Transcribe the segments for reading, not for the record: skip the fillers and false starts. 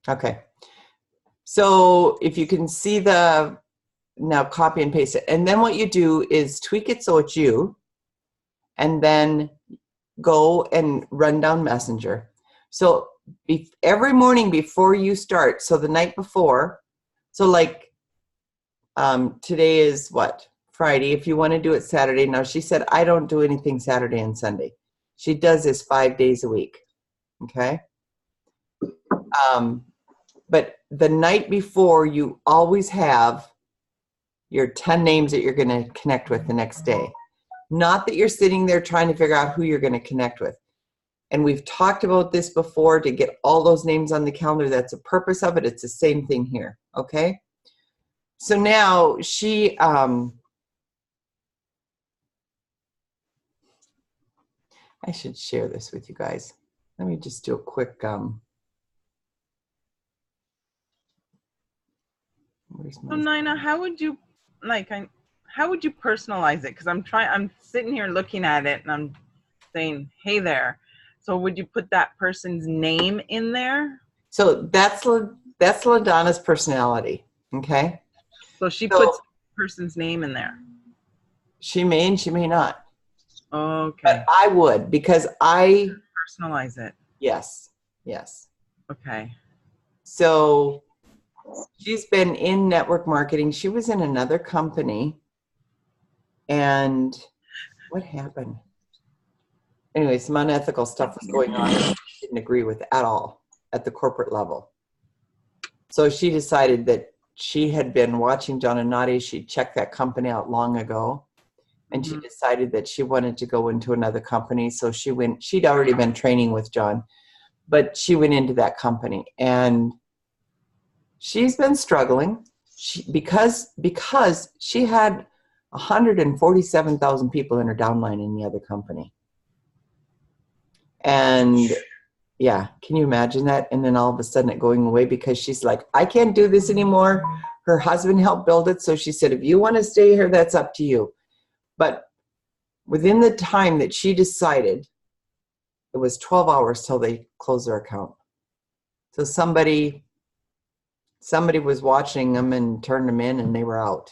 Okay. So if you can see now copy and paste it. And then what you do is tweak it so it's you, and then go and run down Messenger. So every morning before you start, so the night before, so like today is what? Friday. If you want to do it Saturday. Now she said, I don't do anything Saturday and Sunday. She does this 5 days a week. Okay. But the night before, you always have your 10 names that you're going to connect with the next day. Not that you're sitting there trying to figure out who you're going to connect with. And we've talked about this before, to get all those names on the calendar. That's the purpose of it. It's the same thing here. Okay. So now I should share this with you guys. Let me just do a quick, So Nina, how would you personalize it? Because I'm sitting here looking at it and I'm saying, hey there. So would you put that person's name in there? So that's LaDonna's personality. Okay. So she puts the person's name in there. She may and she may not. Okay. But I would, because I personalize it. Yes. Yes. Okay. So she's been in network marketing. She was in another company. And what happened? Anyway, some unethical stuff was going on that she didn't agree with at all at the corporate level. So she decided that she had been watching John and Nadia. She checked that company out long ago. And she decided that she wanted to go into another company. So she went, she'd already been training with John, but she went into that company. And she's been struggling because she had 147,000 people in her downline in the other company. And yeah, can you imagine that? And then all of a sudden it going away because she's like, I can't do this anymore. Her husband helped build it. So she said, if you want to stay here, that's up to you. But within the time that she decided, it was 12 hours till they closed their account. So somebody was watching them and turned them in and they were out.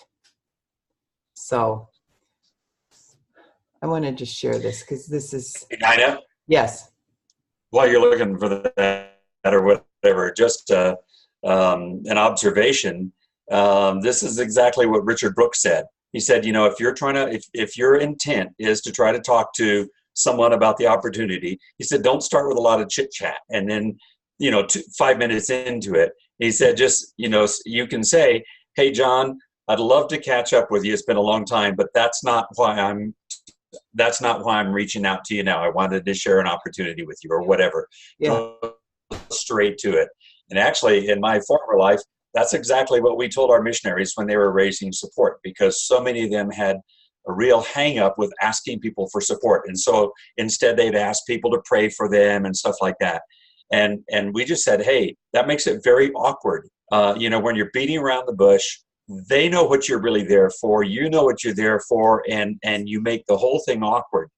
So I want to just share this because this is... Nina? Yes. While you're looking for that or whatever, just an observation. This is exactly what Richard Brooks said. He said, you know, if your intent is to try to talk to someone about the opportunity, he said, don't start with a lot of chit chat. And then, 5 minutes into it, he said, just, you can say, hey, John, I'd love to catch up with you. It's been a long time, but that's not why I'm reaching out to you now. I wanted to share an opportunity with you or whatever. Yeah. Go straight to it. And actually in my former life, that's exactly what we told our missionaries when they were raising support, because so many of them had a real hang up with asking people for support. And so instead they'd ask people to pray for them and stuff like that. And we just said, hey, that makes it very awkward. When you're beating around the bush, they know what you're really there for. You know what you're there for. And you make the whole thing awkward.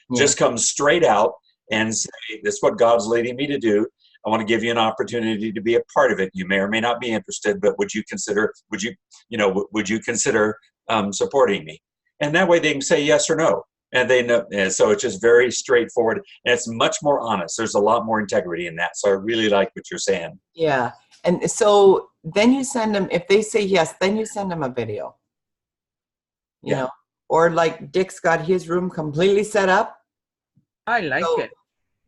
Yeah. Just come straight out and say, this is what God's leading me to do. I want to give you an opportunity to be a part of it. You may or may not be interested, but would you consider supporting me? And that way they can say yes or no. And they know. And so it's just very straightforward and it's much more honest. There's a lot more integrity in that. So I really like what you're saying. Yeah. And so then you send them, if they say yes, then you send them a video, you know, or like Dick's got his room completely set up. I like it.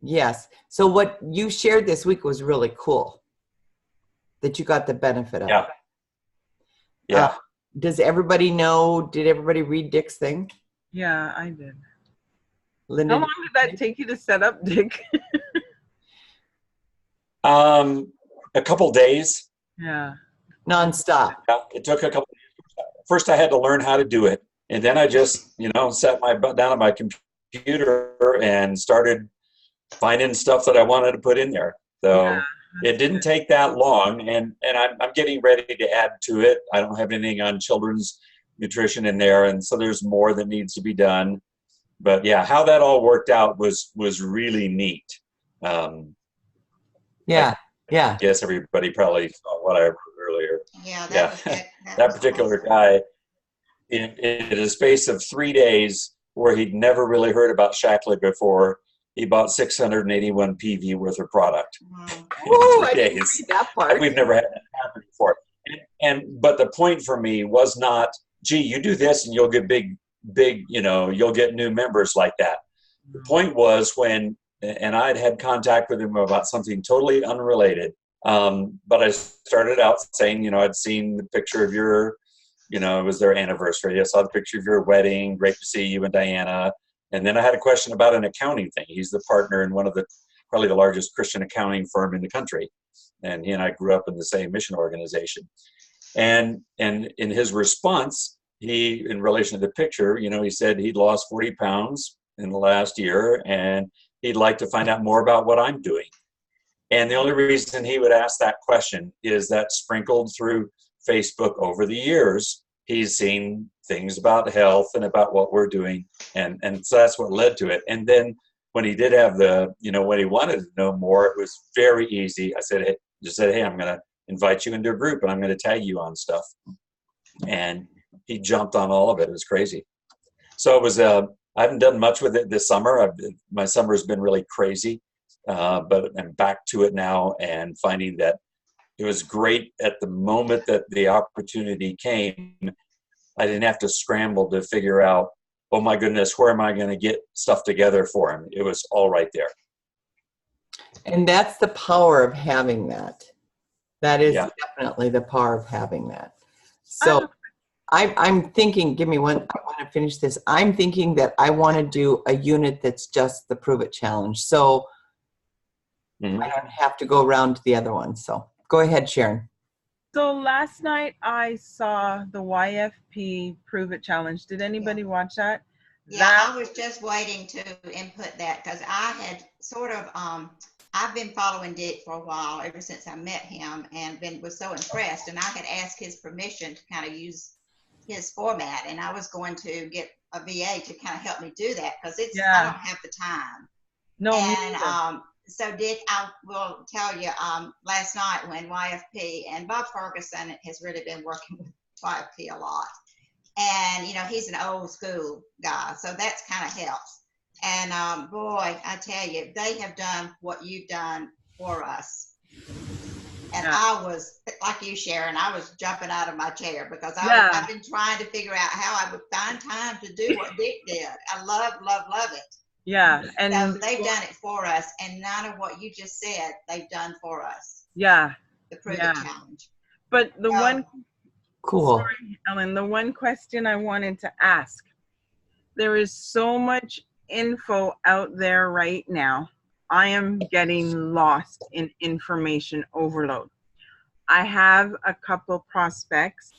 Yes. So what you shared this week was really cool that you got the benefit of. Yeah. Yeah. Does everybody know, did everybody read Dick's thing? Yeah, I did. Linda, how long did that take you to set up, Dick? A couple days. Yeah. Nonstop. Yeah, it took a couple days. First I had to learn how to do it. And then I just, sat my butt down at my computer and started finding stuff that I wanted to put in there. So it didn't take that long, and I'm getting ready to add to it. I don't have anything on children's nutrition in there, and so there's more that needs to be done. But yeah, how that all worked out was really neat. Yeah. I guess everybody probably saw what I wrote earlier. Yeah, that Yeah, was good. that Was particular awesome. guy, in a space of 3 days, where he'd never really heard about Shackley before, he bought 681 PV worth of product Wow. in Ooh, three I didn't days. read that part. We've never had that happen before. But the point for me was not, gee, you do this and you'll get big, you'll get new members like that. The point was when, and I'd had contact with him about something totally unrelated. But I started out saying, I'd seen the picture of your, it was their anniversary. I saw the picture of your wedding. Great to see you and Diana. And then I had a question about an accounting thing. He's the partner in probably the largest Christian accounting firm in the country. And he and I grew up in the same mission organization. And in his response, in relation to the picture, he said he'd lost 40 pounds in the last year, and he'd like to find out more about what I'm doing. And the only reason he would ask that question is that sprinkled through Facebook over the years, he's seen things about health and about what we're doing. And so that's what led to it. And then when he did have when he wanted to know more, it was very easy. I said, hey, I'm going to invite you into a group and I'm going to tag you on stuff. And he jumped on all of it. It was crazy. So it was, I haven't done much with it this summer. My summer has been really crazy, but I'm back to it now and finding that it was great at the moment that the opportunity came. I didn't have to scramble to figure out, oh my goodness, where am I going to get stuff together for him? It was all right there. And that's the power of having that. That is Yeah. definitely the power of having that. So I'm thinking, give me one, I want to finish this. I'm thinking that I want to do a unit that's just the Prove It Challenge. So I don't have to go around to the other one. So go ahead, Sharon. So last night I saw the YFP Prove It Challenge. Did anybody watch that? Yeah, I was just waiting to input that because I had sort of, I've been following Dick for a while, ever since I met him, and was so impressed. And I had asked his permission to kind of use his format, and I was going to get a VA to kind of help me do that because I don't have the time. No. And so Dick, I will tell you, last night when YFP and Bob Ferguson has really been working with YFP a lot. And, he's an old school guy, so that's kind of helps. And boy, I tell you, they have done what you've done for us. And I was, like you, Sharon, I was jumping out of my chair because I've been trying to figure out how I would find time to do what Dick did. I love it. Yeah. And so they've done it for us. And none of what you just said, they've done for us. Yeah. The Prove It Challenge. But the one... Cool. Sorry, Ellen, the one question I wanted to ask, there is so much info out there right now. I am getting lost in information overload. I have a couple prospects.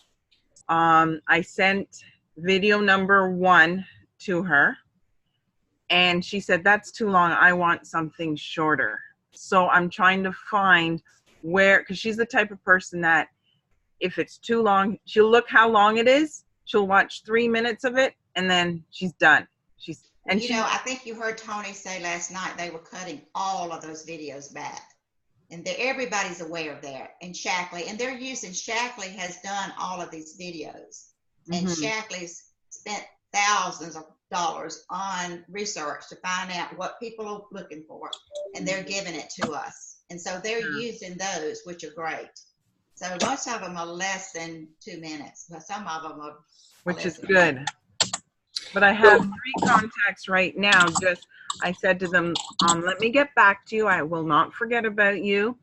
I sent video number 1 to her and she said, that's too long. I want something shorter. So I'm trying to find where, because she's the type of person that if it's too long, she'll look how long it is. She'll watch 3 minutes of it, and then she's done. I think you heard Tony say last night they were cutting all of those videos back, and everybody's aware of that. And Shackley, and they're using Shackley has done all of these videos, and Shackley's spent thousands of dollars on research to find out what people are looking for, and they're giving it to us. And so they're using those, which are great. So most of them are less than 2 minutes, but some of them are. Which is good. But I have 3 contacts right now. I said to them, let me get back to you. I will not forget about you.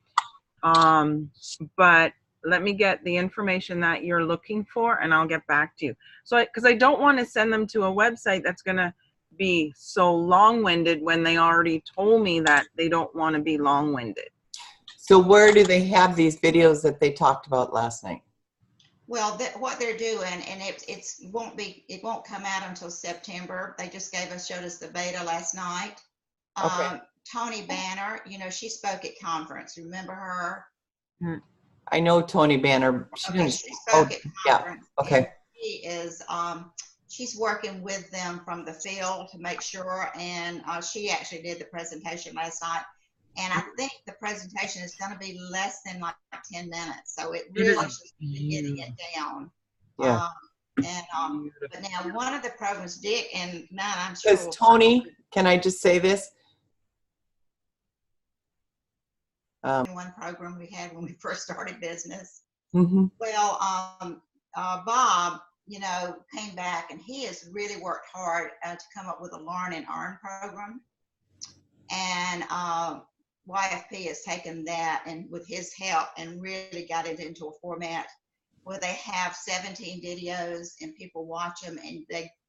But let me get the information that you're looking for and I'll get back to you. So, because I don't want to send them to a website that's going to be so long-winded when they already told me that they don't want to be long-winded. So where do they have these videos that they talked about last night? Well, what they're doing, and it won't come out until September. They just showed us the beta last night. Okay. Tony Banner, she spoke at conference. Remember her? I know Tony Banner. She spoke at conference. Yeah. Okay. She is, she's working with them from the field to make sure, and she actually did the presentation last night. And I think the presentation is going to be less than like 10 minutes. So it It is really should be getting it down. Yeah. But now one of the programs, Dick and Matt, I'm sure. Because Tony, can I just say this? One program we had when we first started business. Mm-hmm. Well, Bob, you know, came back and he has really worked hard to come up with a learn and earn program. And YFP has taken that and with his help and really got it into a format where they have 17 videos and people watch them and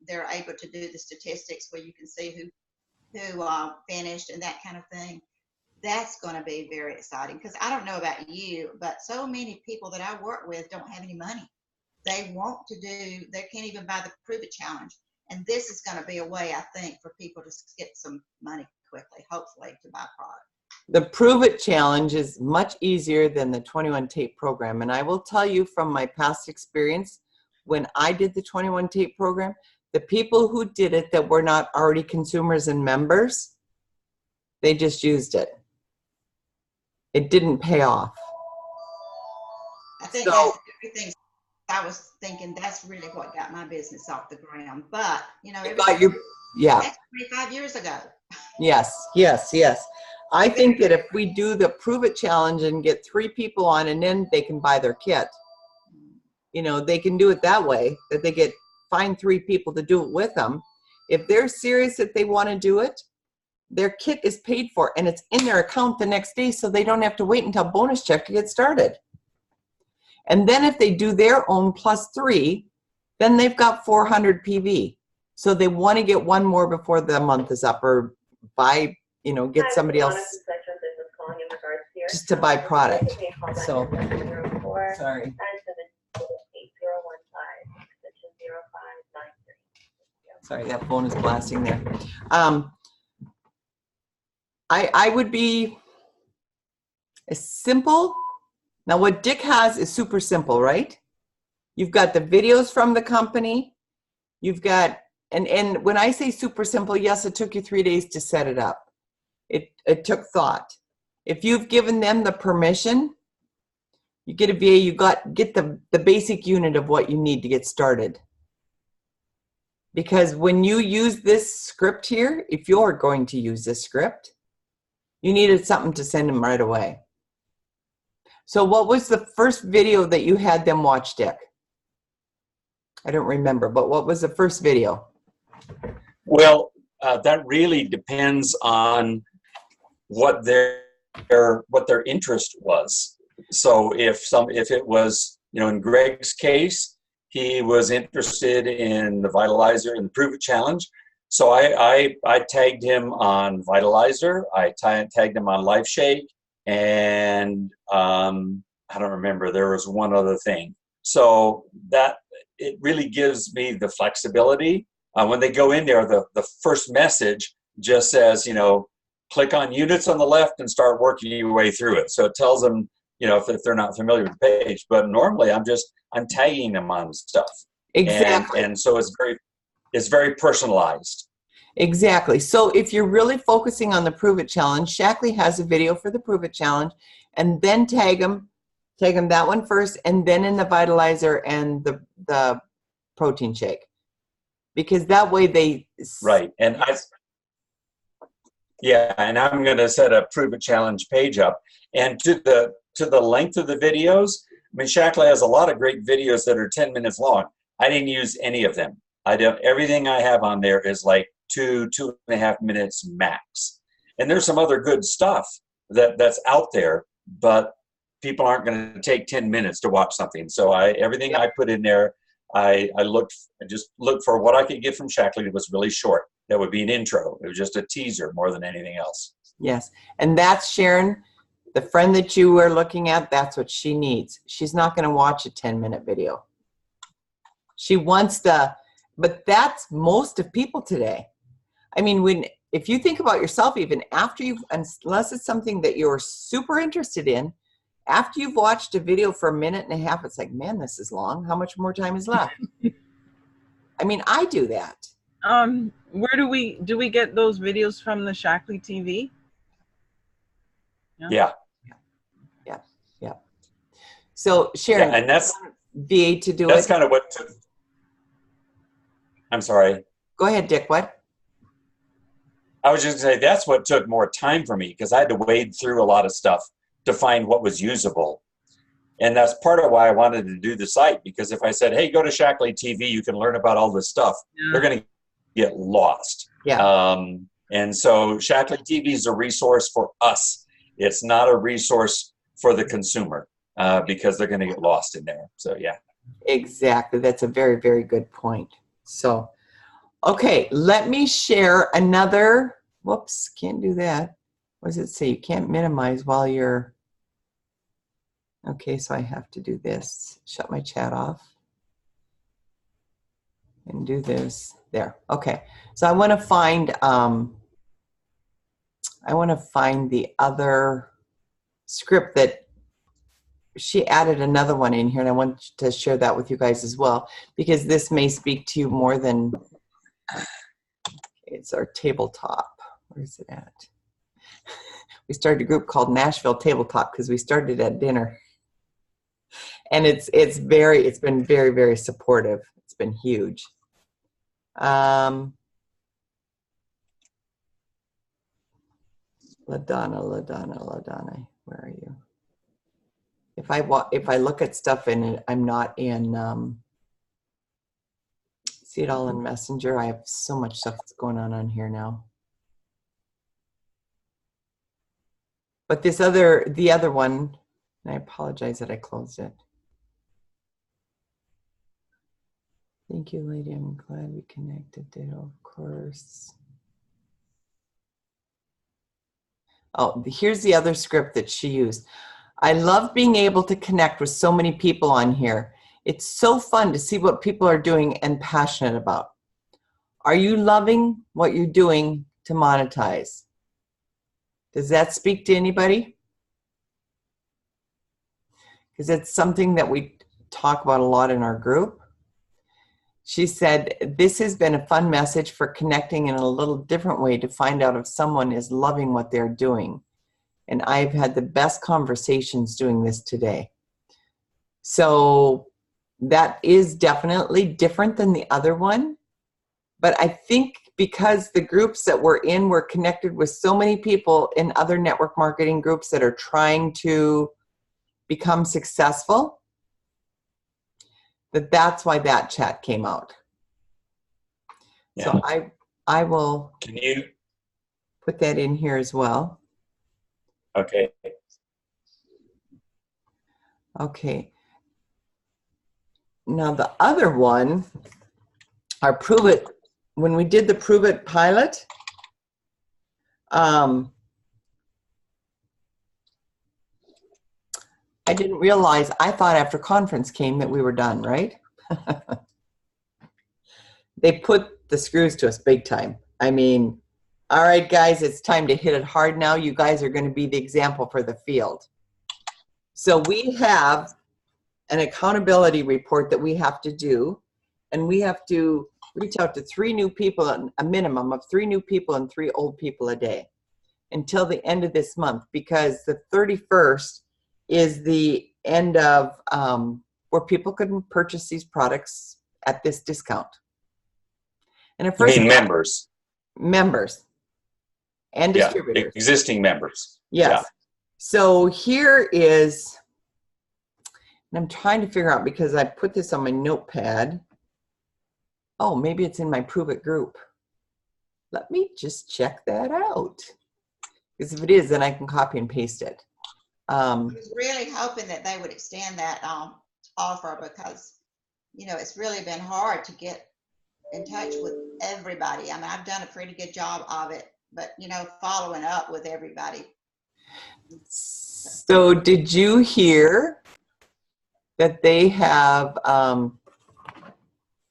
they're able to do the statistics where you can see who finished and that kind of thing. That's going to be very exciting because I don't know about you, but so many people that I work with don't have any money. They want to do, they can't even buy the Prove It Challenge. And this is going to be a way, I think, for people to get some money quickly, hopefully, to buy product. The Prove It Challenge is much easier than the 21 tape program. And I will tell you from my past experience, when I did the 21 tape program, the people who did it that were not already consumers and members, they just used it. It didn't pay off. I think So, that's everything. I was thinking that's really what got my business off the ground. But, you know, yeah. that's 25 years ago. Yes, yes, yes. I think that if we do the Prove It Challenge and get 3 people on and then they can buy their kit, you know, they can do it that way, that they find 3 people to do it with them. If they're serious that they want to do it, their kit is paid for and it's in their account the next day so they don't have to wait until bonus check to get started. And then if they do their own plus 3, then they've got 400 PV. So they want to get 1 more before the month is up or buy, you know, get somebody else just to buy product. So, sorry. Sorry, that phone is blasting there. I would be as simple. Now what Dick has is super simple, right? You've got the videos from the company. You've got, and when I say super simple, yes, it took you 3 days to set it up. It took thought. If you've given them the permission, you get a VA, you get the basic unit of what you need to get started. Because when you use this script here, if you're going to use this script, you needed something to send them right away. So what was the first video that you had them watch, Dick? I don't remember, but what was the first video? Well, that really depends on what their interest was. So if it was, you know, in Greg's case, he was interested in the Vitalizer and the Prove It Challenge. So I tagged him on Vitalizer. I tagged him on LifeShake, and I don't remember. There was one other thing. So that it really gives me the flexibility. When they go in there, the first message just says, you know, click on units on the left and start working your way through it. So it tells them, you know, if they're not familiar with the page. But normally I'm tagging them on stuff. Exactly. And so it's very personalized. Exactly. So if you're really focusing on the Prove It Challenge, Shaklee has a video for the Prove It Challenge, and then tag them that one first, and then in the Vitalizer and the protein shake, because that way they right. And I'm going to set a Prove It Challenge page up, and to the length of the videos. I mean, Shaklee has a lot of great videos that are 10 minutes long. I didn't use any of them. Everything I have on there is like 2.5 minutes max. And there's some other good stuff that's out there, but people aren't going to take 10 minutes to watch something. So everything I put in there, I just looked for what I could get from Shaklee that was really short. That would be an intro. It was just a teaser more than anything else. Yes. And that's Sharon, the friend that you were looking at, that's what she needs. She's not going to watch a 10-minute video. She wants but that's most of people today. I mean, if you think about yourself, even after unless it's something that you're super interested in, after you've watched a video for 1.5 minutes, it's like, man, this is long. How much more time is left? I mean, I do that. Where do we get those videos from? The Shaklee TV? Yeah. So Sharon, Yeah, and that's VA to do that's it. kind of what took, I'm sorry. Go ahead, Dick. What? I was just gonna say that's what took more time for me because I had to wade through a lot of stuff to find what was usable. And that's part of why I wanted to do the site, because if I said, hey, go to Shackley TV, you can learn about all this stuff, they're going to get lost. Yeah. And so Shackley TV is a resource for us. It's not a resource for the consumer because they're going to get lost in there. So, yeah. Exactly. That's a very, very good point. So, okay, let me share another. Whoops, can't do that. What does it say? You can't minimize while you're. Okay, so I have to do this. Shut my chat off. And do this. There. Okay. So I want to find the other script that she added another one in here, and I want to share that with you guys as well, because this may speak to you more than it's our tabletop. Where's it at? We started a group called Nashville Tabletop because we started at dinner. And it's been very, very supportive. It's been huge. LaDonna, where are you? If I look at stuff and I'm not in see it all in Messenger. I have so much stuff that's going on here now. But the other one, and I apologize that I closed it. Thank you, lady. I'm glad we connected, Ditto, of course. Oh, here's the other script that she used. I love being able to connect with so many people on here. It's so fun to see what people are doing and passionate about. Are you loving what you're doing to monetize? Does that speak to anybody? Because it's something that we talk about a lot in our group. She said, this has been a fun message for connecting in a little different way to find out if someone is loving what they're doing. And I've had the best conversations doing this today. So that is definitely different than the other one. But I think because the groups that we're in, we're connected with so many people in other network marketing groups that are trying to become successful, that's why that chat came out. Yeah. So I will Can you put that in here as well. Okay. Okay. Now the other one, our Prove It, when we did the Prove It pilot, I didn't realize, I thought after conference came that we were done, right? They put the screws to us big time. I mean, all right, guys, it's time to hit it hard now. You guys are going to be the example for the field. So we have an accountability report that we have to do, and we have to reach out to 3 new people, a minimum of 3 new people and 3 old people a day until the end of this month, because the 31st is the end of where people can purchase these products at this discount. And at first, you mean members? Members and distributors. Yeah, existing members. Yes. Yeah. So here is, and I'm trying to figure out, because I put this on my notepad. Oh, maybe it's in my Prove It group. Let me just check that out. Because if it is, then I can copy and paste it. I was really hoping that they would extend that offer, because, you know, it's really been hard to get in touch with everybody. I mean, I've done a pretty good job of it, but, you know, following up with everybody. So did you hear that they have,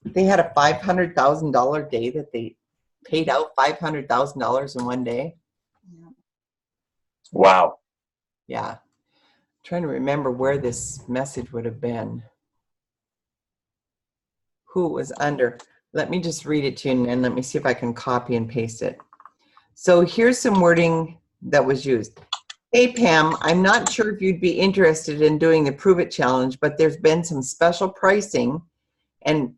they had a $500,000 day that they paid out $500,000 in one day? Wow. Yeah. I'm trying to remember where this message would have been. Who it was under. Let me just read it to you, and let me see if I can copy and paste it. So here's some wording that was used. Hey, Pam, I'm not sure if you'd be interested in doing the Prove It Challenge, but there's been some special pricing and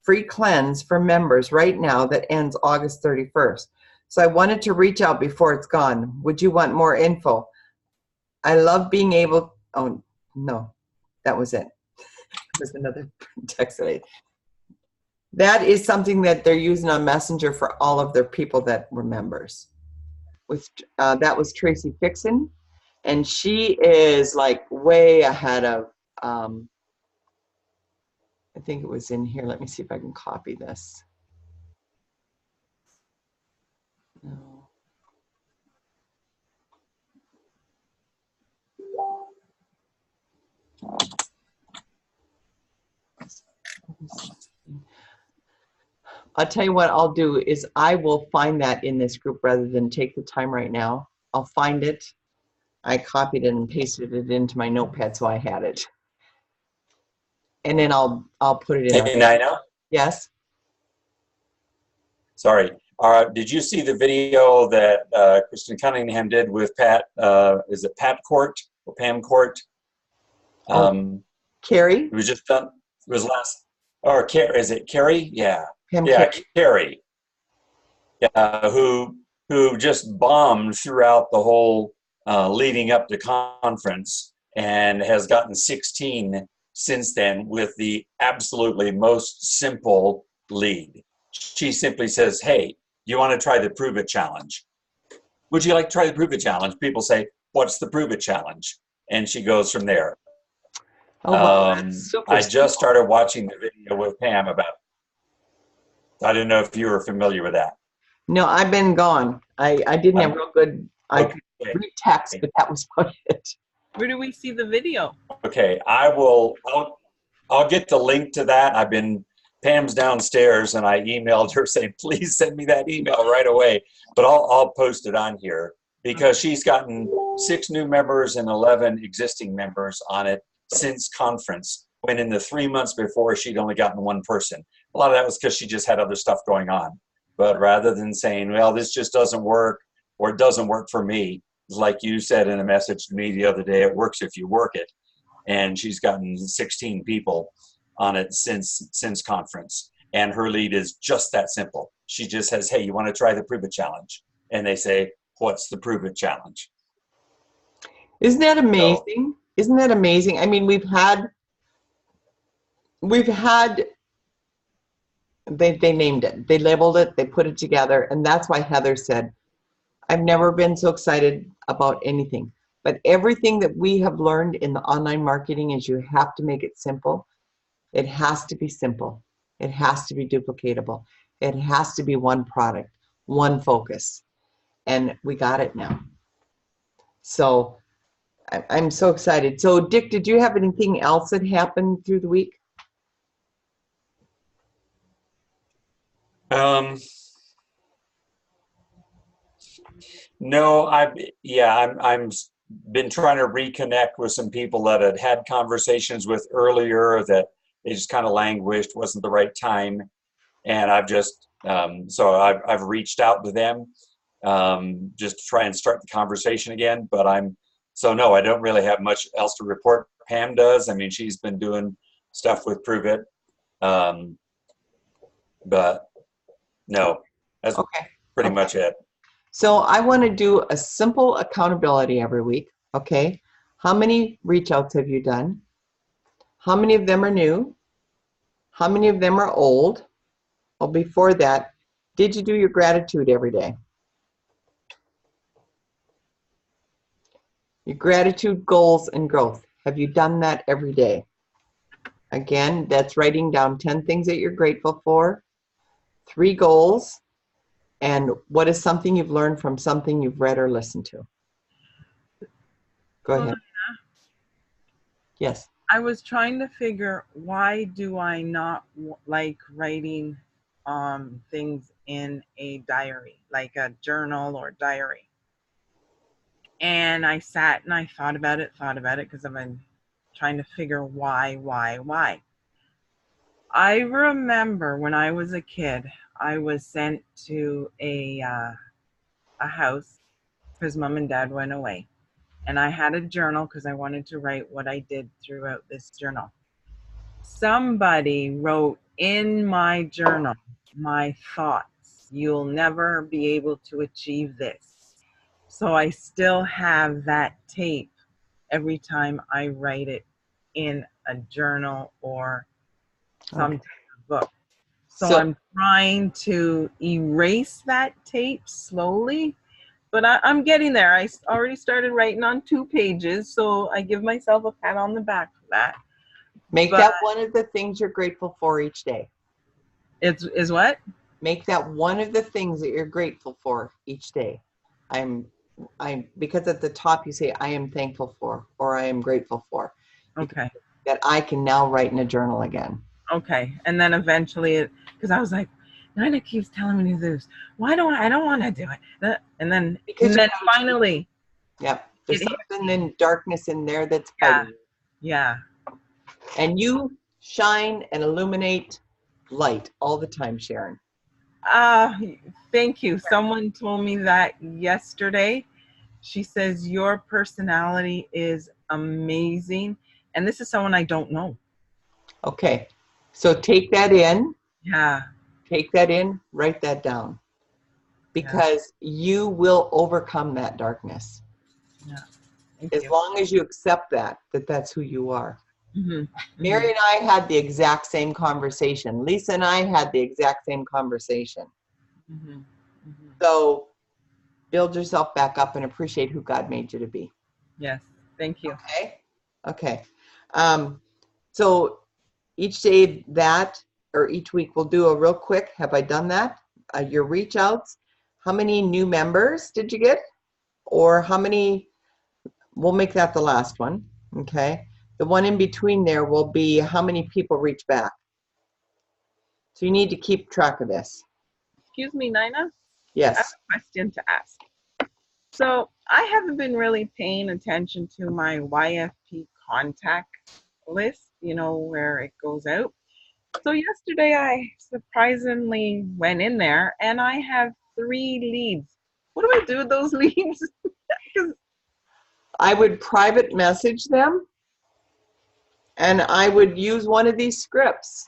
free cleanse for members right now that ends August 31st. So I wanted to reach out before it's gone. Would you want more info? I love being able, oh, no, that was it. There's another text that that is something that they're using on Messenger for all of their people that were members. That was Tracy Fixon, and she is like way ahead of, I think it was in here. Let me see if I can copy this. No. I'll tell you what I'll do is I will find that in this group rather than take the time right now. I'll find it. I copied it and pasted it into my notepad so I had it. And then I'll put it in. Hey, Nina. Yes. Sorry. Did you see the video that Kristen Cunningham did with Pat? Is it Pat Court or Pam Court? Carrie? It was just done. It was last. Or is it Carrie? Yeah. Pam Yeah, Carrie. Carrie. Yeah, who just bombed throughout the whole leading up to conference and has gotten 16 since then with the absolutely most simple lead. She simply says, hey, you want to try the Prove It Challenge? Would you like to try the Prove It Challenge? People say, what's the Prove It Challenge? And she goes from there. Oh, wow, that's super I just started watching the video with Pam about, I didn't know if you were familiar with that. No, I've been gone. I didn't have real good, I could Okay. read text, but that was about it. Where do we see the video? Okay, I'll get the link to that. Pam's downstairs and I emailed her saying, please send me that email right away. But I'll post it on here because she's gotten 6 new members and 11 existing members on it since conference, when in the 3 months before she'd only gotten 1 person. A lot of that was because she just had other stuff going on. But rather than saying, well, this just doesn't work or it doesn't work for me, like you said in a message to me the other day, it works if you work it. And she's gotten 16 people on it since conference. And her lead is just that simple. She just says, hey, you want to try the Prove It Challenge? And they say, what's the Prove It Challenge? Isn't that amazing? Isn't that amazing? I mean, we've had, they named it, they labeled it, they put it together. And that's why Heather said, I've never been so excited about anything. But everything that we have learned in the online marketing is you have to make it simple. It has to be simple. It has to be duplicatable. It has to be one product, one focus. And we got it now. So I'm so excited. So Dick, did you have anything else that happened through the week? No, I'm been trying to reconnect with some people that had conversations with earlier that they just kind of languished, wasn't the right time. And I've just, so I've reached out to them just to try and start the conversation again. But no, I don't really have much else to report. Pam does. I mean, she's been doing stuff with Prove It. But no, that's pretty much it. So I want to do a simple accountability every week. Okay. How many reach outs have you done? How many of them are new? How many of them are old? Well, before that, did you do your gratitude every day? Your gratitude, goals, and growth. Have you done that every day? Again, that's writing down 10 things that you're grateful for, 3 goals, and what is something you've learned from something you've read or listened to? Go ahead. Yes. I was trying to figure, why do I not like writing things in a diary, like a journal or diary? And I sat and I thought about it because I've been trying to figure why. I remember when I was a kid, I was sent to a house because Mom and Dad went away. and I had a journal because I wanted to write what I did throughout this journal. Somebody wrote in my journal my thoughts. You'll never be able to achieve this. So I still have that tape every time I write it in a journal or some Okay. book. So So I'm trying to erase that tape slowly, but I'm getting there. Already started writing on 2 pages, so I give myself a pat on the back for that. make But that one of the things you're grateful for each day. is what? Make that one of the things that you're grateful for each day. I'm because at the top you say I am thankful for or I am grateful for. Okay. That I can now write in a journal again. Okay. And then eventually, because I was like, Nina keeps telling me to do this. Why don't I don't want to do it? And then finally, Yep. There's it hit something me. in darkness in there that's Yeah. fighting you. Yeah. And you shine and illuminate light all the time, Sharon. Thank you. Someone told me that yesterday. She says, your personality is amazing. And this is someone I don't know. Okay. So take that in, Yeah. write that down. Because you will overcome that darkness. Yeah. Thank As you. long as you accept that's who you are. Mm-hmm. Mary and I had the exact same conversation. Lisa and I had the exact same conversation. Mm-hmm. Mm-hmm. So build yourself back up and appreciate who God made you to be. Yes. Thank you. Okay. So each day or each week we'll do a real quick, have I done that? Your reach outs. How many new members did you get? Or how many, we'll make that the last one. Okay. The one in between there will be how many people reach back. So you need to keep track of this. Excuse me, Nina. I have Yes. a question to ask. So I haven't been really paying attention to my YFP contact list, where it goes out. So yesterday I surprisingly went in there and I have 3 leads. What do I do with those leads? I would private message them and I would use one of these scripts.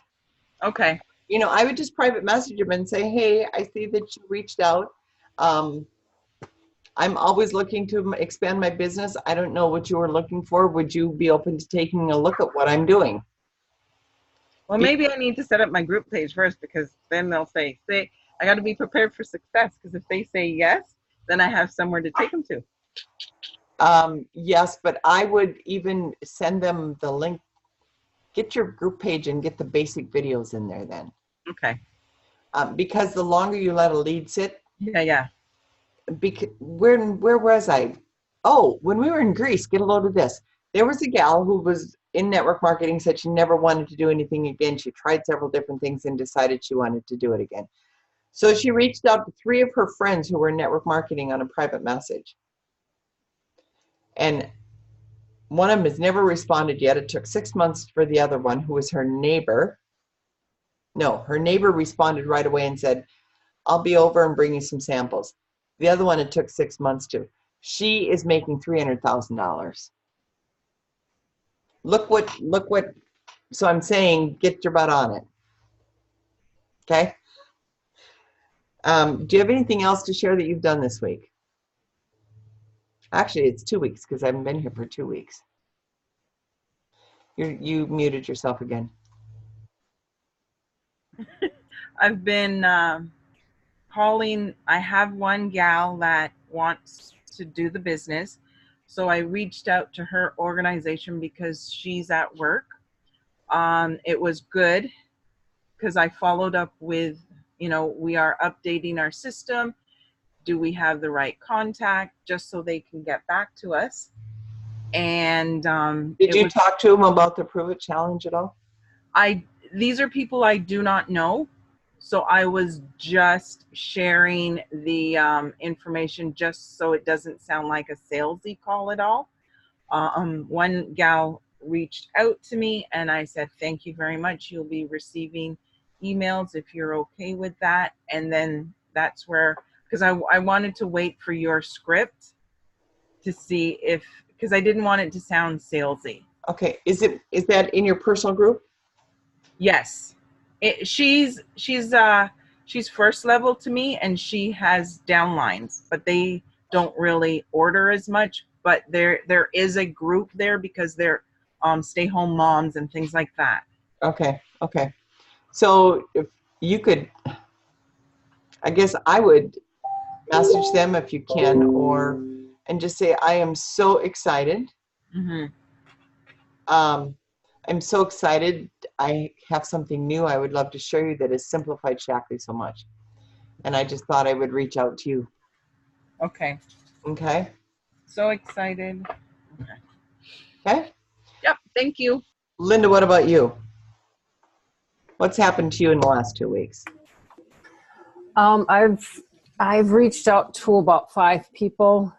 Okay. I would just private message them and say, hey, I see that you reached out. I'm always looking to expand my business. I don't know what you are looking for. Would you be open to taking a look at what I'm doing? Well, maybe I need to set up my group page first, because then they'll say, I got to be prepared for success, because if they say yes, then I have somewhere to take them to. Yes, but I would even send them the link. Get your group page and get the basic videos in there then. Okay. Because the longer you let a lead sit. Yeah. Where was I? Oh, when we were in Greece, get a load of this. There was a gal who was in network marketing, said she never wanted to do anything again. She tried several different things and decided she wanted to do it again. So she reached out to 3 of her friends who were in network marketing on a private message. And one of them has never responded yet. It took 6 months for the other one, who was her neighbor. No, her neighbor responded right away and said, I'll be over and bring you some samples. The other one, it took 6 months to. She is making $300,000. Look what, so I'm saying, get your butt on it. Okay. Do you have anything else to share that you've done this week? Actually, it's 2 weeks because I haven't been here for 2 weeks. You muted yourself again. I've been calling. I have one gal that wants to do the business. So I reached out to her organization because she's at work. It was good because I followed up with, we are updating our system. Do we have the right contact, just so they can get back to us? And did you talk to them about the Prove It Challenge at all? These are people I do not know. So I was just sharing the information just so it doesn't sound like a salesy call at all. One gal reached out to me and I said, thank you very much. You'll be receiving emails if you're okay with that. And then that's where, because I wanted to wait for your script to see if, because I didn't want it to sound salesy. Okay. Is that in your personal group? Yes. She's first level to me, and she has downlines, but they don't really order as much. But there is a group there because they're stay home moms and things like that. Okay. Okay. So if you could, I guess I would message them if you can, and just say, I am so excited. Mm-hmm. I'm so excited. I have something new I would love to show you that has simplified Shaklee so much. And I just thought I would reach out to you. Okay. Okay? So excited. Okay? Yep. Thank you. Linda, what about you? What's happened to you in the last 2 weeks? I've reached out to about 5 people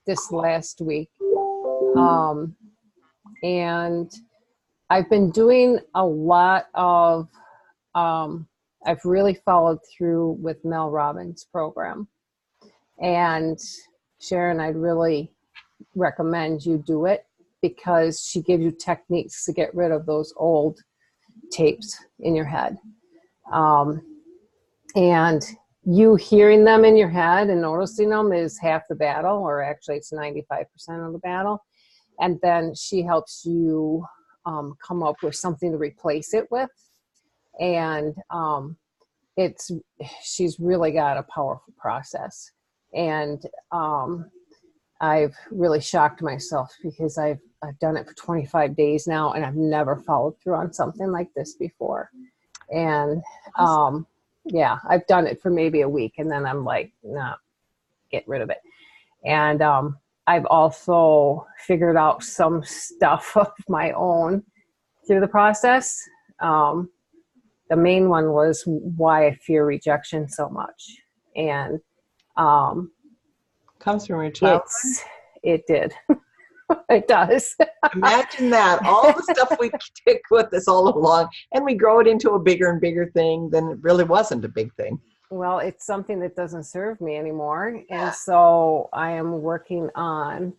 this last week. And I've been doing a lot of, I've really followed through with Mel Robbins' program. And Sharon, I'd really recommend you do it because she gives you techniques to get rid of those old tapes in your head. And you hearing them in your head and noticing them is half the battle, or actually it's 95% of the battle. And then she helps you come up with something to replace it with. And she's really got a powerful process. And I've really shocked myself because I've done it for 25 days now, and I've never followed through on something like this before. And yeah, I've done it for maybe a week, and then I'm like, nah, get rid of it. And I've also figured out some stuff of my own through the process. The main one was why I fear rejection so much. And comes from your childhood? It did. It does. Imagine that. All the stuff we take with us all along, and we grow it into a bigger and bigger thing than it really wasn't a big thing. Well, it's something that doesn't serve me anymore. And so I am working on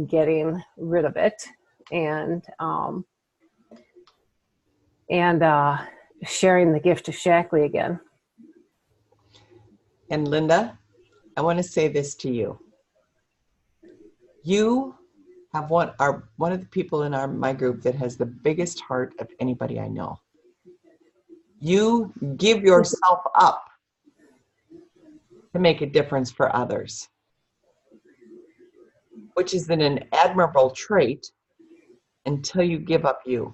getting rid of it and sharing the gift of Shaklee again. And Linda, I want to say this to you. You have one of the people in my group that has the biggest heart of anybody I know. You give yourself up to make a difference for others, which is an admirable trait until you give up you.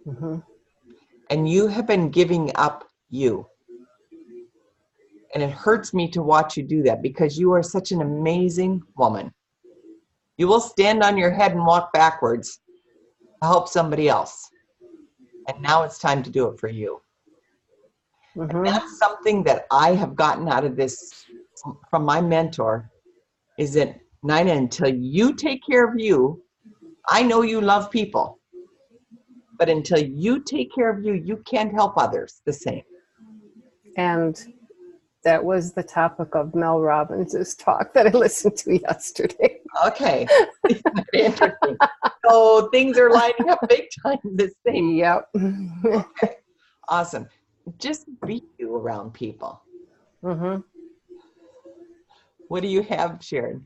Mm-hmm. And you have been giving up you. And it hurts me to watch you do that because you are such an amazing woman. You will stand on your head and walk backwards to help somebody else. And now it's time to do it for you. Mm-hmm. And that's something that I have gotten out of this from my mentor, is that, Nina, until you take care of you, I know you love people, but until you take care of you, you can't help others the same. And that was the topic of Mel Robbins' talk that I listened to yesterday. Okay. Interesting. So things are lining up big time this thing. Yep. Okay. Awesome. Just be you around people. Mm-hmm. What do you have, Sharon?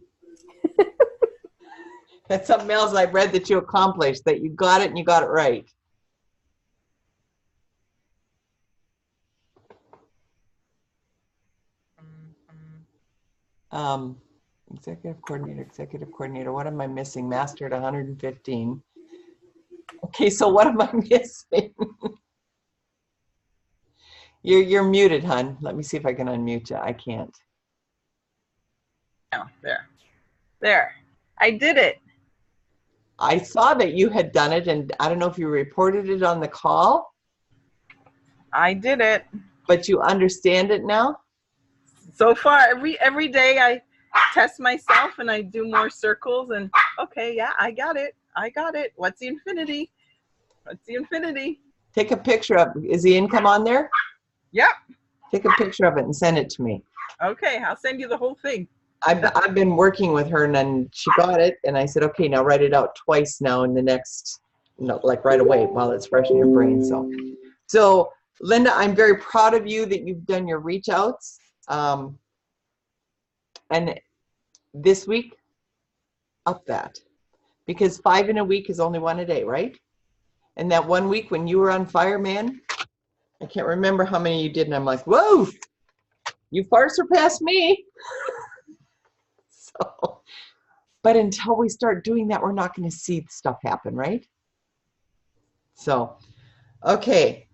That's something else I've read that you accomplished, that you got it and you got it right. Executive coordinator. What am I missing? Master at 115. Okay, so what am I missing? You're muted, hon. Let me see if I can unmute you. I can't. Oh, there. I did it. I saw that you had done it, and I don't know if you reported it on the call. I did it. But you understand it now? So far, every day I test myself and I do more circles and okay, yeah, I got it. What's the infinity? Take a picture of it. Is the income on there? Yep. Take a picture of it and send it to me. Okay, I'll send you the whole thing. I've been working with her, and then she got it, and I said, okay, now write it out twice now in the next, like right away while it's fresh in your brain. So Linda, I'm very proud of you that you've done your reach outs. And this week, up that, because 5 in a week is only 1 a day, right? And that 1 week when you were on fire, man, I can't remember how many you did, and I'm like, whoa, you far surpassed me. So, but until we start doing that, we're not going to see stuff happen, right? So, okay.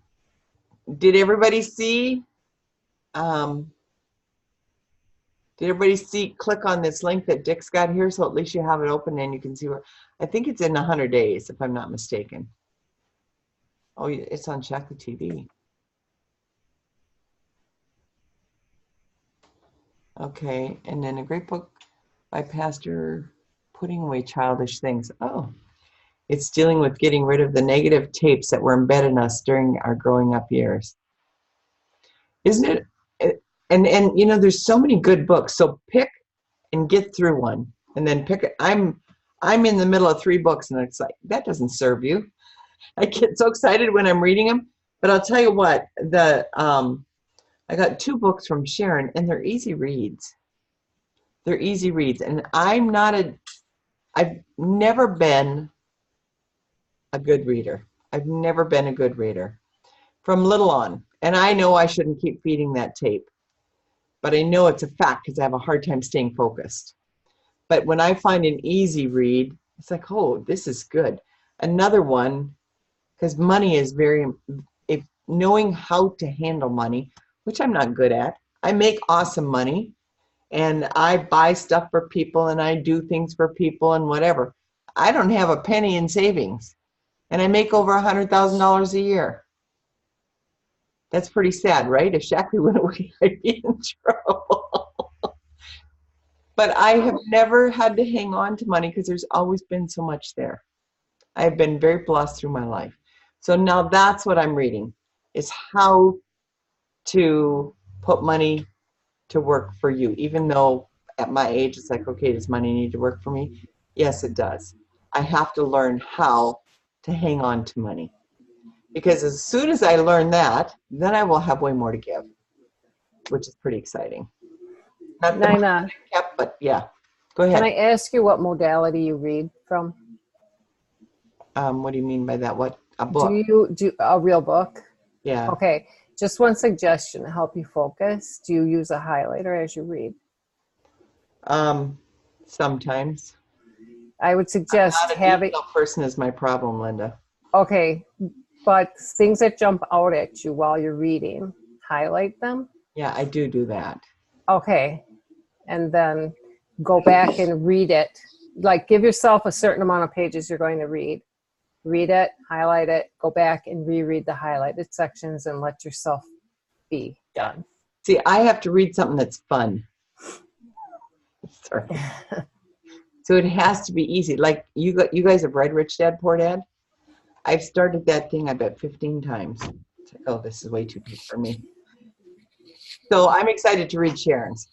Did everybody see? Click on this link that Dick's got here, so at least you have it open and you can see where. I think it's in 100 days, if I'm not mistaken. Oh, it's on Check the TV. Okay, and then a great book by Pastor Putting Away Childish Things. Oh, it's dealing with getting rid of the negative tapes that were embedded in us during our growing up years. Isn't it? And you know, there's so many good books. So pick and get through one, and then pick it. I'm in the middle of 3 books, and it's like, that doesn't serve you. I get so excited when I'm reading them, but I'll tell you what, I got 2 books from Sharon, and they're easy reads. They're easy reads, and I've never been a good reader. I've never been a good reader from little on, and I know I shouldn't keep feeding that tape, but I know it's a fact because I have a hard time staying focused. But when I find an easy read, it's like, oh, this is good. Another one, because money is knowing how to handle money, which I'm not good at. I make awesome money, and I buy stuff for people, and I do things for people and whatever. I don't have a penny in savings, and I make over $100,000 a year. That's pretty sad, right? If Shaklee went away, I'd be in trouble. But I have never had to hang on to money because there's always been so much there. I've been very blessed through my life. So now that's what I'm reading, is how to put money to work for you. Even though at my age, it's like, okay, does money need to work for me? Yes, it does. I have to learn how to hang on to money. Because as soon as I learn that, then I will have way more to give, which is pretty exciting. Not the money I kept, but yeah. Go ahead. Can I ask you what modality you read from? What do you mean by that? What, a book? Do you do a real book? Yeah. Okay. Just one suggestion to help you focus. Do you use a highlighter as you read? Sometimes. I would suggest having. Not a person is my problem, Linda. Okay, but things that jump out at you while you're reading, highlight them. Yeah, I do that. Okay, and then go back and read it. Like, give yourself a certain amount of pages you're going to read. Read it, highlight it, go back and reread the highlighted sections and let yourself be done. See, I have to read something that's fun. Sorry. So it has to be easy. Like you guys have read Rich Dad, Poor Dad? I've started that thing, I bet, 15 times. It's like, oh, this is way too big for me. So I'm excited to read Sharon's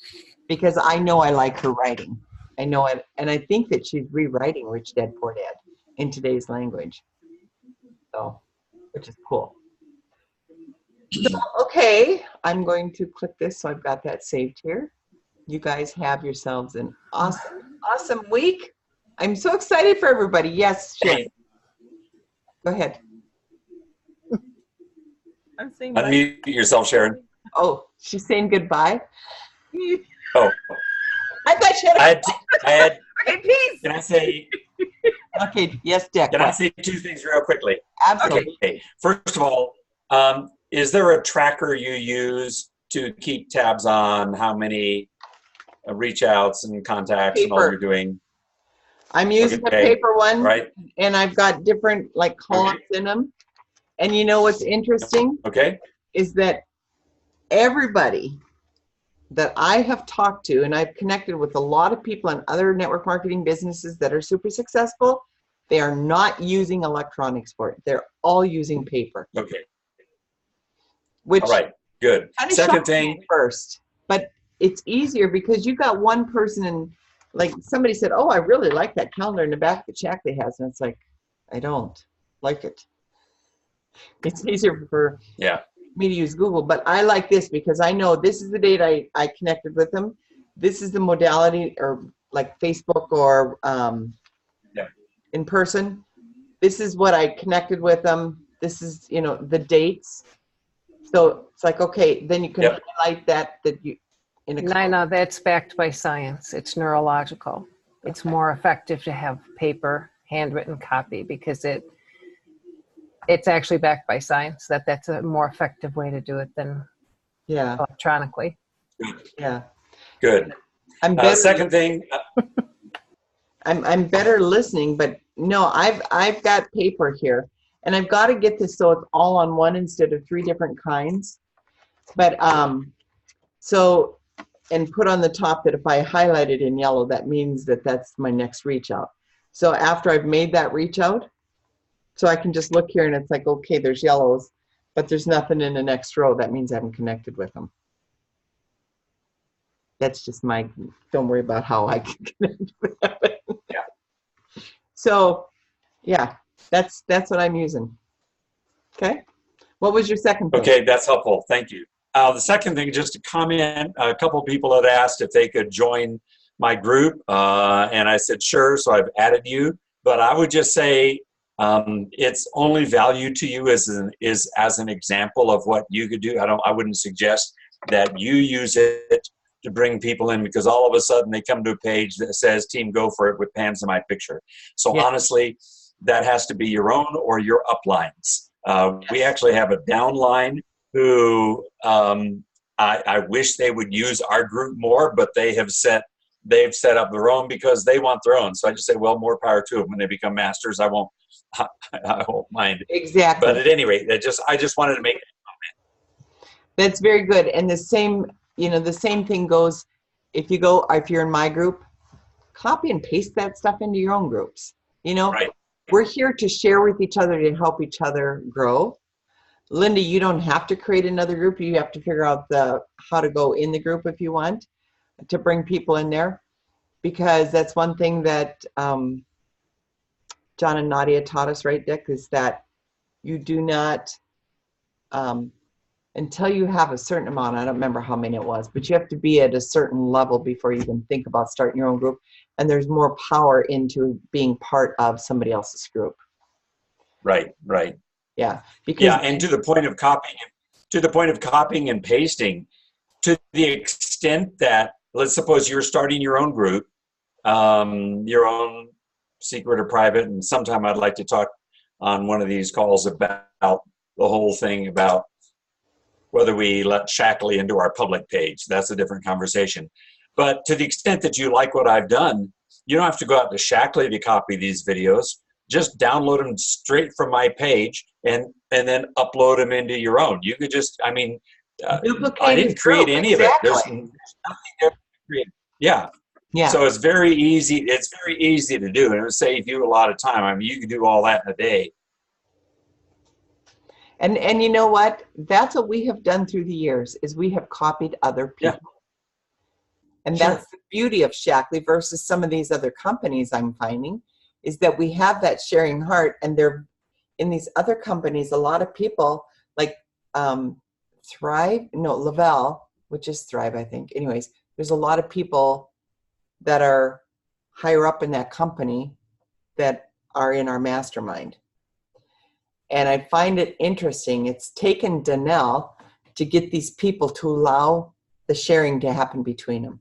because I know I like her writing. I know it, and I think that she's rewriting Rich Dad, Poor Dad in today's language. So, which is cool. So, okay, I'm going to click this so I've got that saved here. You guys have yourselves an awesome week. I'm so excited for everybody. Yes, Sharon. Go ahead. I'm saying Unmute yourself, Sharon. Oh, she's saying goodbye. Oh, I thought she had. I had. Okay, peace. Can I say? Okay. Yes, Dick. Can I say 2 things real quickly? Absolutely. Okay. First of all, is there a tracker you use to keep tabs on how many reach outs and contacts and all you're doing? I'm using the paper one, right? And I've got different like columns in them. And you know what's interesting? Okay. Is that everybody that I have talked to, and I've connected with a lot of people in other network marketing businesses that are super successful, they are not using electronics for it. They're all using paper. Okay. Which all right. Good. Second thing. First, but it's easier because you got one person and like somebody said, oh, I really like that calendar in the back that Shackley has. And it's like, I don't like it. It's easier for me to use Google, but I like this because I know this is the date I connected with them. This is the modality, or like Facebook or in person. This is what I connected with them. This is, you know, the dates. So it's like, okay, then you can highlight that you in a No, that's backed by science. It's neurological. It's more effective to have paper, handwritten copy because it's actually backed by science. That's a more effective way to do it than electronically. Yeah. Good. I'm better. Second thing. I'm better listening, but no, I've got paper here, and I've got to get this so it's all on one instead of 3 different kinds. But so, and put on the top that if I highlight it in yellow, that means that that's my next reach out. So after I've made that reach out, so I can just look here and it's like, okay, there's yellows, but there's nothing in the next row. That means I haven't connected with them. That's just my, don't worry about how I can connect with them. So yeah, that's what I'm using. Okay. What was your second thing? Okay, that's helpful. Thank you. The second thing, just to comment, a couple of people had asked if they could join my group, and I said sure, so I've added you. But I would just say it's only value to you as an example of what you could do. I wouldn't suggest that you use it to bring people in, because all of a sudden they come to a page that says Team Go For It with Pam's in my picture. So honestly, that has to be your own or your uplines. We actually have a downline who I wish they would use our group more, but they've set up their own because they want their own. So I just say, well, more power to them. When they become masters, I won't mind. Exactly. But at any rate, I just wanted to make it. That's very good. And the same, you know, the same thing goes if you're in my group, copy and paste that stuff into your own groups. You know, we're here to share with each other, to help each other grow. Linda, you don't have to create another group. You have to figure out how to go in the group if you want to bring people in there, because that's one thing that John and Nadia taught us, right, Dick, is that you do not, until you have a certain amount, I don't remember how many it was, but you have to be at a certain level before you can think about starting your own group. And there's more power into being part of somebody else's group. Right. Yeah. Because and to the point of copying and pasting, to the extent that, let's suppose you're starting your own group, your own secret or private, and sometime I'd like to talk on one of these calls about the whole thing about whether we let Shackley into our public page. That's a different conversation. But to the extent that you like what I've done, you don't have to go out to Shackley to copy these videos. Just download them straight from my page and then upload them into your own. You could just, I didn't create any of it. There's nothing there to create. Yeah. So it's very easy. It's very easy to do, and it would save you a lot of time. I mean, you can do all that in a day. And you know what? That's what we have done through the years, is we have copied other people. Yeah. And that's the beauty of Shackley versus some of these other companies I'm finding, is that we have that sharing heart. And they're in these other companies, a lot of people like Lavelle, which is Thrive, I think. Anyways, there's a lot of people that are higher up in that company that are in our mastermind. And I find it interesting. It's taken Danelle to get these people to allow the sharing to happen between them.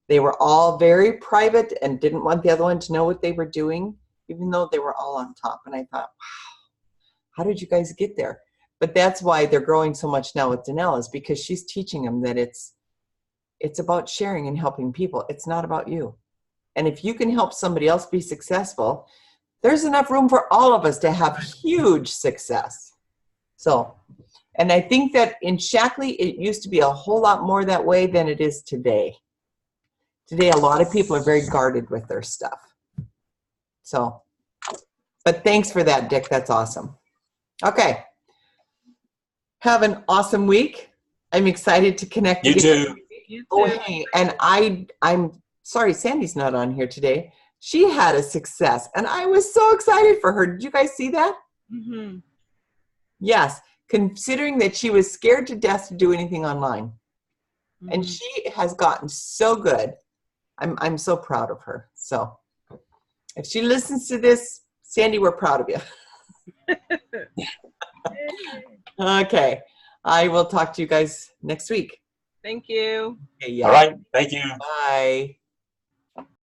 They were all very private and didn't want the other one to know what they were doing, even though they were all on top. And I thought, wow, how did you guys get there? But that's why they're growing so much now with Danelle, is because she's teaching them that it's about sharing and helping people. It's not about you. And if you can help somebody else be successful, there's enough room for all of us to have huge success. So, and I think that in Shackley, it used to be a whole lot more that way than it is today. Today, a lot of people are very guarded with their stuff. So, but thanks for that, Dick. That's awesome. Okay. Have an awesome week. I'm excited to connect. You too. You Oh, too. hey, and I'm sorry Sandy's not on here today. She had a success, and I was so excited for her. Did you guys see that? Mm-hmm. Yes, considering that she was scared to death to do anything online. And Mm-hmm. she has gotten so good. I'm so proud of her. So if she listens to this, Sandy, we're proud of you. Okay. I will talk to you guys next week. Thank you. Okay, yeah. All right. Thank you. Bye.